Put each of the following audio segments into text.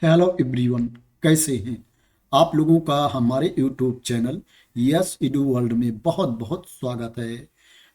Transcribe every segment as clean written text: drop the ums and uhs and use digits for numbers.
Hello everyone, कैसे हैं आप लोगों का हमारे यूट्यूब चैनल यस इडू वर्ल्ड में बहुत बहुत स्वागत है।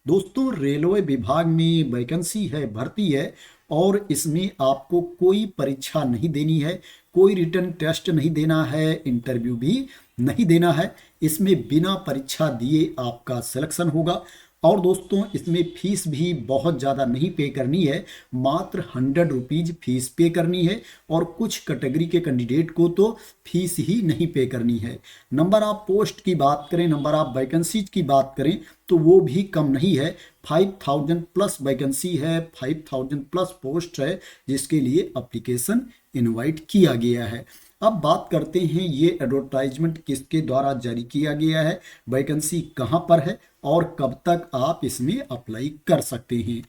दोस्तों, रेलवे विभाग में वैकेंसी है, भर्ती है और इसमें आपको कोई परीक्षा नहीं देनी है, कोई रिटन टेस्ट नहीं देना है, इंटरव्यू भी नहीं देना है। इसमें बिना परीक्षा दिए आपका सिलेक्शन होगा। और दोस्तों, इसमें फीस भी बहुत ज़्यादा नहीं पे करनी है, मात्र 100 रुपीज़ फीस पे करनी है। और कुछ कैटेगरी के कैंडिडेट को तो फीस ही नहीं पे करनी है। नंबर ऑफ पोस्ट की बात करें, नंबर ऑफ वैकेंसीज की बात करें तो वो भी कम नहीं है। 5000 प्लस वैकेंसी है, 5000 प्लस पोस्ट है, जिसके लिए अप्लीकेशन इनवाइट किया गया है। अब बात करते हैं ये एडवर्टाइजमेंट किसके द्वारा जारी किया गया है, वैकेंसी कहाँ पर है और कब तक आप इसमें अप्लाई कर सकते हैं।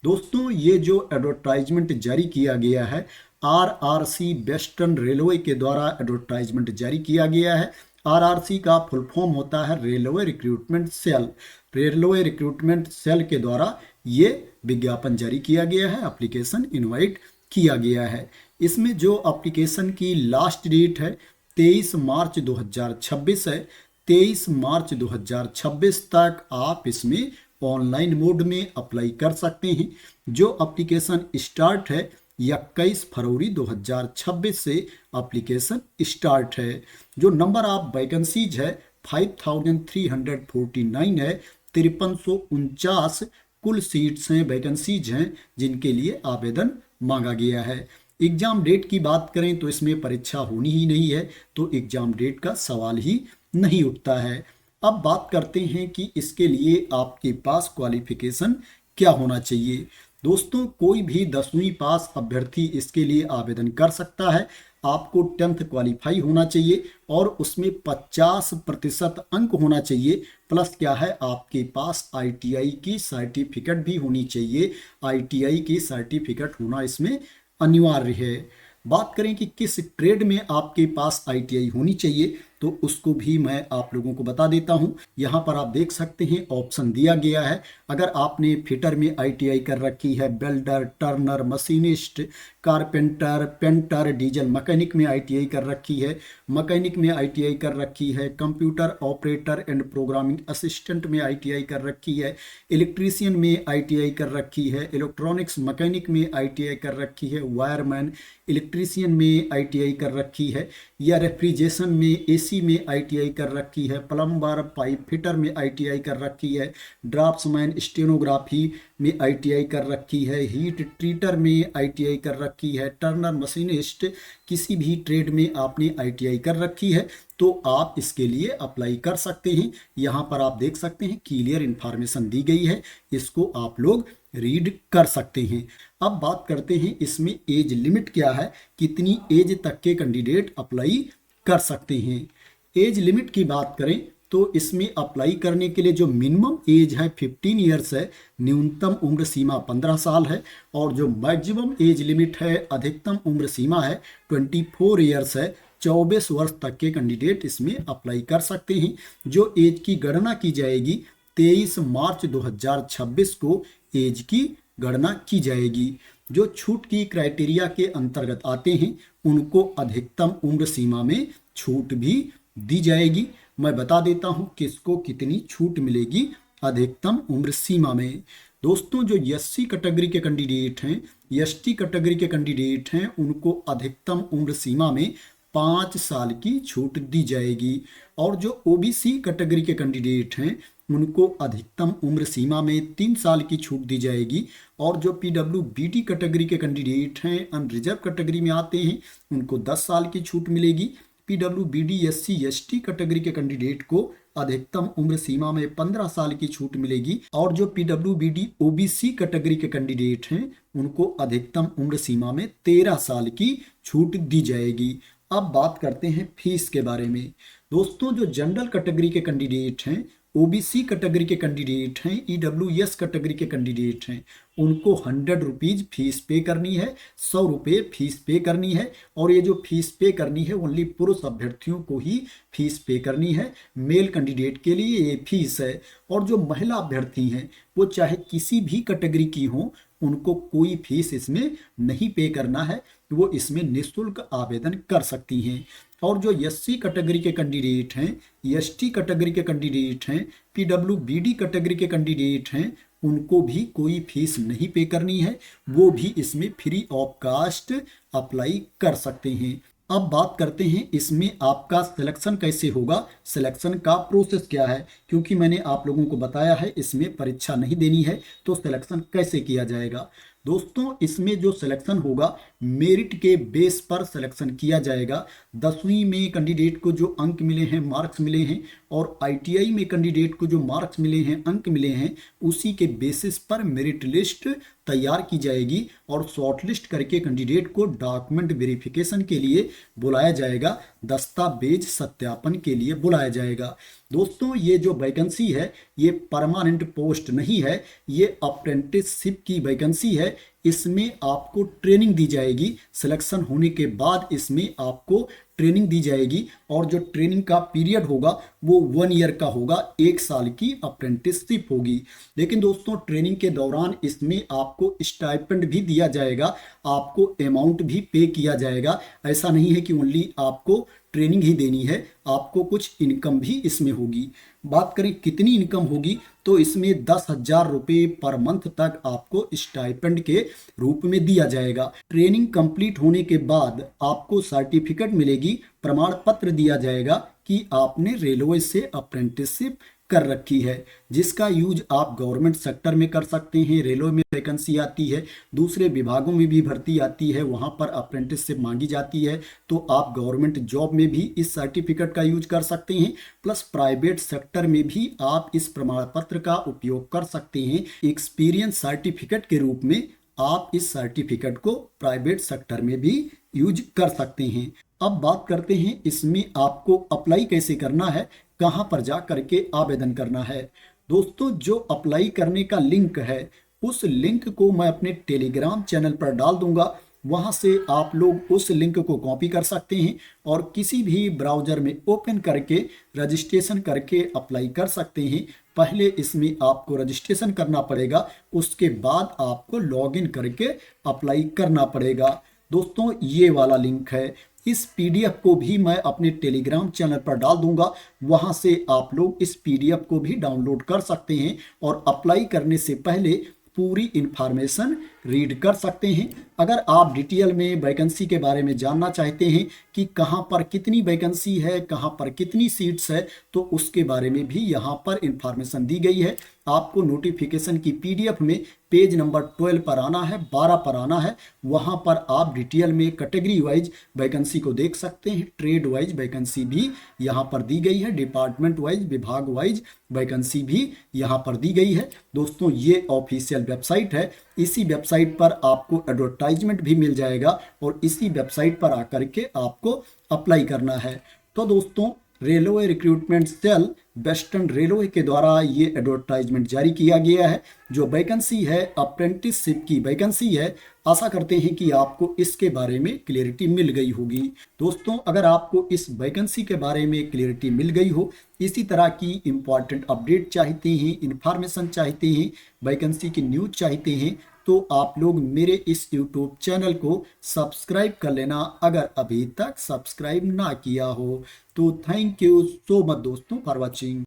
दोस्तों, ये जो एडवर्टाइजमेंट जारी किया गया है, आरआरसी वेस्टर्न रेलवे के द्वारा एडवर्टाइजमेंट जारी किया गया है। आरआरसी का फुल फॉर्म होता है railway recruitment cell. Railway recruitment cell के द्वारा ये विज्ञापन जारी किया गया है, एप्लीकेशन इनवाइट किया गया है। इसमें जो एप्लीकेशन की लास्ट डेट है 23 मार्च 2026 है। 23 मार्च 2026 तक आप इसमें ऑनलाइन मोड में अप्लाई कर सकते हैं। जो एप्लीकेशन स्टार्ट है 21 फरवरी 2026 से एप्लीकेशन स्टार्ट है। जो नंबर ऑफ वैकेंसीज है 5349 है। 5349 कुल सीट्स हैं, वैकेंसीज हैं, जिनके लिए आवेदन मांगा गया है। एग्जाम डेट की बात करें तो इसमें परीक्षा होनी ही नहीं है, तो एग्जाम डेट का सवाल ही नहीं उठता है। अब बात करते हैं कि इसके लिए आपके पास क्वालिफिकेशन क्या होना चाहिए। दोस्तों, कोई भी 10वीं पास अभ्यर्थी इसके लिए आवेदन कर सकता है। आपको 10th क्वालिफाई होना चाहिए और उसमें 50% अंक होना चाहिए। प्लस क्या है, आपके पास आईटीआई की सर्टिफिकेट भी होनी चाहिए। आईटीआई की सर्टिफिकेट होना इसमें अनिवार्य है। बात करें कि किस ट्रेड में आपके पास आईटीआई होनी चाहिए, तो उसको भी मैं आप लोगों को बता देता हूं। यहाँ पर आप देख सकते हैं ऑप्शन दिया गया है। अगर आपने फिटर में आईटीआई कर रखी है, welder, Turner, machinist, carpenter, painter, diesel mechanic में आईटीआई कर रखी है, मैकेनिक में आईटीआई कर रखी है, computer operator and programming assistant में आईटीआई कर रखी है, इलेक्ट्रीशियन में आईटीआई कर रखी है, इलेक्ट्रॉनिक्स मैकेनिक में आईटीआई कर रखी है, वायरमैन इलेक्ट्रीशियन में आईटीआई कर रखी है, या रेफ्रिजरेशन में एसी में आईटीआई कर रखी है, प्लम्बर पाइप फिटर में आईटीआई कर रखी है, ड्राफ्ट्समैन स्टेनोग्राफी में आईटीआई कर रखी है, हीट ट्रीटर में आईटीआई कर रखी है, टर्नर मशीनिस्ट, किसी भी ट्रेड में आपने आईटीआई कर रखी है तो आप इसके लिए अप्लाई कर सकते हैं। यहाँ पर आप देख सकते हैं क्लियर इन्फॉर्मेशन दी गई है, इसको आप लोग रीड कर सकते हैं। अब बात करते हैं इसमें एज लिमिट क्या है, कितनी एज तक के कैंडिडेट अप्लाई कर सकते हैं। एज लिमिट की बात करें तो इसमें अप्लाई करने के लिए जो मिनिमम एज है 15 ईयर्स है, न्यूनतम उम्र सीमा 15 साल है, और जो मैक्सिमम एज लिमिट है, अधिकतम उम्र सीमा है 24 ईयर्स है। 24 वर्ष तक के कैंडिडेट इसमें अप्लाई कर सकते हैं। जो एज की गणना की जाएगी 23 मार्च 2026 को एज की गणना की जाएगी। जो छूट की क्राइटेरिया के अंतर्गत आते हैं उनको अधिकतम उम्र सीमा में छूट भी दी जाएगी। मैं बता देता हूं किसको कितनी छूट मिलेगी अधिकतम उम्र सीमा में। दोस्तों, जो एससी कैटेगरी के कैंडिडेट हैं, एसटी कैटेगरी के कैंडिडेट हैं, उनको अधिकतम उम्र सीमा में 5 साल की छूट दी जाएगी। और जो ओबीसी कैटेगरी के कैंडिडेट हैं उनको अधिकतम उम्र सीमा में 3 साल की छूट दी जाएगी। और जो पीडब्ल्यूबीडी कैटेगरी के कैंडिडेट हैं, अनरिजर्व कैटेगरी में आते हैं, उनको 10 साल की छूट मिलेगी। पीडब्ल्यूबीडी एससी एसटी कैटेगरी के कैंडिडेट को अधिकतम उम्र सीमा में 15 साल की छूट मिलेगी। और जो पीडब्ल्यूबीडी ओबीसी कैटेगरी के कैंडिडेट हैं उनको अधिकतम उम्र सीमा में 13 साल की छूट दी जाएगी। अब बात करते हैं फीस के बारे में। दोस्तों, जो जनरल कैटेगरी के कैंडिडेट हैं, ओबीसी कैटेगरी के कैंडिडेट हैं, ईडब्ल्यूएस कैटेगरी के कैंडिडेट हैं, उनको 100 रुपीज़ फीस पे करनी है, 100 रुपये फीस पे करनी है। और ये जो फीस पे करनी है ओनली पुरुष अभ्यर्थियों को ही फीस पे करनी है, मेल कैंडिडेट के लिए ये फीस है। और जो महिला अभ्यर्थी हैं वो चाहे किसी भी कैटेगरी की हों, उनको कोई फीस इसमें नहीं पे करना है, वो इसमें निःशुल्क आवेदन कर सकती हैं। और जो एससी कैटेगरी के कैंडिडेट हैं, एसटी कैटेगरी के कैंडिडेट हैं, पीडब्ल्यूबीडी कैटेगरी के कैंडिडेट हैं, उनको भी कोई फीस नहीं पे करनी है, वो भी इसमें फ्री ऑफ कास्ट अप्लाई कर सकते हैं। अब बात करते हैं इसमें आपका सिलेक्शन कैसे होगा, सिलेक्शन का प्रोसेस क्या है, क्योंकि मैंने आप लोगों को बताया है इसमें परीक्षा नहीं देनी है, तो सिलेक्शन कैसे किया जाएगा। दोस्तों, इसमें जो सिलेक्शन होगा मेरिट के बेस पर सिलेक्शन किया जाएगा। 10वीं में कैंडिडेट को जो अंक मिले हैं, मार्क्स मिले हैं, और आईटीआई में कैंडिडेट को जो मार्क्स मिले हैं, अंक मिले हैं, उसी के बेसिस पर मेरिट लिस्ट तैयार की जाएगी और शॉर्टलिस्ट करके कैंडिडेट को डॉक्यूमेंट वेरिफिकेशन के लिए बुलाया जाएगा, दस्तावेज सत्यापन के लिए बुलाया जाएगा। दोस्तों, ये जो वैकेंसी है ये परमानेंट पोस्ट नहीं है, ये अप्रेंटिसशिप की वैकेंसी है। इसमें आपको ट्रेनिंग दी जाएगी, सिलेक्शन होने के बाद इसमें आपको ट्रेनिंग दी जाएगी, और जो ट्रेनिंग का पीरियड होगा वो 1 ईयर का होगा, 1 साल की अप्रेंटिसशिप होगी। लेकिन दोस्तों, ट्रेनिंग के दौरान इसमें आपको स्टाइपेंड भी दिया जाएगा, आपको अमाउंट भी पे किया जाएगा। ऐसा नहीं है कि ओनली आपको ट्रेनिंग ही देनी है, आपको कुछ इनकम भी इसमें होगी। बात करें कितनी इनकम होगी, तो इसमें 10,000 रुपये पर मंथ तक आपको स्टाइपेंड के रूप में दिया जाएगा। ट्रेनिंग कंप्लीट होने के बाद आपको सर्टिफिकेट मिलेगी, प्रमाण पत्र दिया जाएगा कि आपने रेलवे से अप्रेंटिसशिप कर रखी है, जिसका यूज आप गवर्नमेंट सेक्टर में कर सकते हैं। रेलवे में वैकेंसी आती है, दूसरे विभागों में भी भर्ती आती है, वहाँ पर अप्रेंटिसशिप मांगी जाती है, तो आप गवर्नमेंट जॉब में भी इस सर्टिफिकेट का यूज कर सकते हैं। प्लस प्राइवेट सेक्टर में भी आप इस प्रमाण पत्र का उपयोग कर सकते हैं। एक्सपीरियंस सर्टिफिकेट के रूप में आप इस सर्टिफिकेट को प्राइवेट सेक्टर में भी यूज कर सकते हैं। अब बात करते हैं इसमें आपको अप्लाई कैसे करना है, कहाँ पर जा करके आवेदन करना है। दोस्तों, जो अप्लाई करने का लिंक है उस लिंक को मैं अपने टेलीग्राम चैनल पर डाल दूंगा, वहां से आप लोग उस लिंक को कॉपी कर सकते हैं और किसी भी ब्राउजर में ओपन करके रजिस्ट्रेशन करके अप्लाई कर सकते हैं। पहले इसमें आपको रजिस्ट्रेशन करना पड़ेगा, उसके बाद आपको लॉगिन करके अप्लाई करना पड़ेगा। दोस्तों, ये वाला लिंक है, इस पीडीएफ को भी मैं अपने टेलीग्राम चैनल पर डाल दूंगा, वहां से आप लोग इस पीडीएफ को भी डाउनलोड कर सकते हैं और अप्लाई करने से पहले पूरी इंफॉर्मेशन रीड कर सकते हैं। अगर आप डिटेल में वैकेंसी के बारे में जानना चाहते हैं कि कहां पर कितनी वैकेंसी है, कहां पर कितनी सीट्स है, तो उसके बारे में भी यहां पर इंफॉर्मेशन दी गई है। आपको नोटिफिकेशन की पीडीएफ में पेज नंबर 12 पर आना है, 12 पर आना है, वहां पर आप डिटेल में कैटेगरी वाइज वैकेंसी को देख सकते हैं। ट्रेड वाइज वैकेंसी भी यहां पर दी गई है, डिपार्टमेंट वाइज, विभाग वाइज वैकेंसी भी यहां पर दी गई है। दोस्तों, ये ऑफिशियल वेबसाइट है, इसी वेबसाइट पर आपको एडवर्टाइजमेंट भी मिल जाएगा और इसी वेबसाइट पर आकर के आपको अप्लाई करना है। तो दोस्तों, railway recruitment cell western railway के द्वारा ये एडवर्टाइजमेंट जारी किया गया है। जो वैकेंसी है अप्रेंटिसशिप की वैकेंसी है, आशा करते हैं कि आपको इसके बारे में क्लियरिटी मिल गई होगी। दोस्तों, अगर आपको इस वैकेंसी के बारे में क्लियरिटी मिल गई हो, इसी तरह की इंपॉर्टेंट अपडेट चाहते हैं, इंफॉर्मेशन चाहते हैं, वैकेंसी की न्यूज चाहते हैं, तो आप लोग मेरे इस YouTube चैनल को सब्सक्राइब कर लेना, अगर अभी तक सब्सक्राइब ना किया हो तो। थैंक यू सो मच दोस्तों फॉर वॉचिंग।